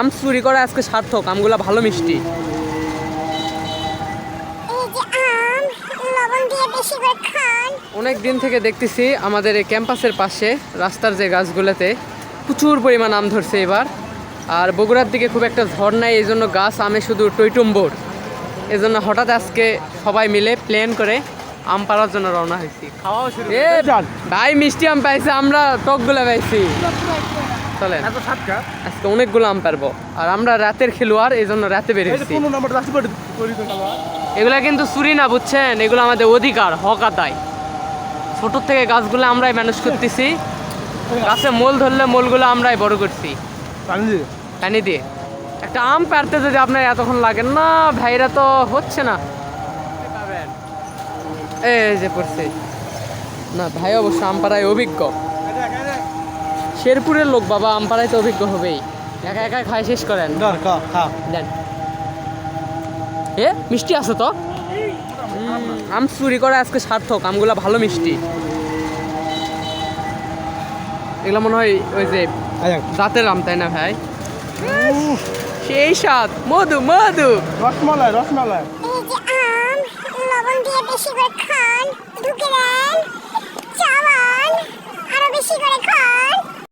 আম চুরি করা আজকে সার্থক, আমগুলা ভালো মিষ্টি। অনেক দিন থেকে দেখতেছি আমাদের এই ক্যাম্পাসের পাশে রাস্তার যে গাছগুলোতে প্রচুর পরিমাণ আম ধরছে এবার। আর বগুড়ার দিকে খুব একটা ঝড় নাই, এই জন্য গাছ আমে শুধু টইটুম্বর। এই জন্য হঠাৎ আজকে সবাই মিলে প্ল্যান করে আম পাড়ার জন্য রওনা হয়েছি। ভাই মিষ্টি আম পাইছে, আমরা টকগুলা পাইছি। চলেন, আজকে অনেকগুলো আম পারবো। আর আমরা রাতের খেলোয়াড়, এই জন্য রাতে বেরিয়েছি। এগুলা কিন্তু চুরি না, বুঝছেন, এগুলো আমাদের অধিকার, হক আদায়। ছোটোর থেকে গাছগুলো আমরাই ম্যানেজ করতেছি। গাছে মোল ধরলে মোলগুলো আমরাই বড় করছি পানি দিয়ে। একটা আম পারতে যদি আপনার এতক্ষণ লাগে না, ভাইরা তো হচ্ছে না। এই যে পড়ছে না ভাই, অবশ্য আম পাড়ায় অভিজ্ঞ, শেরপুরের লোক বাবা, আম পাড়ায় তো অভিজ্ঞ হবেই। একা একা খাই শেষ করেন দেন। এ মিষ্টি আছে তো, আম চুরি করা আজকে সার্থক, আমগুলা ভালো মিষ্টি। এগুলো মনে হয় ওই যে জাতের আম, তাই না ভাই? সেই স্বাদ, মধু মধু, রসমালাই রসমালাই।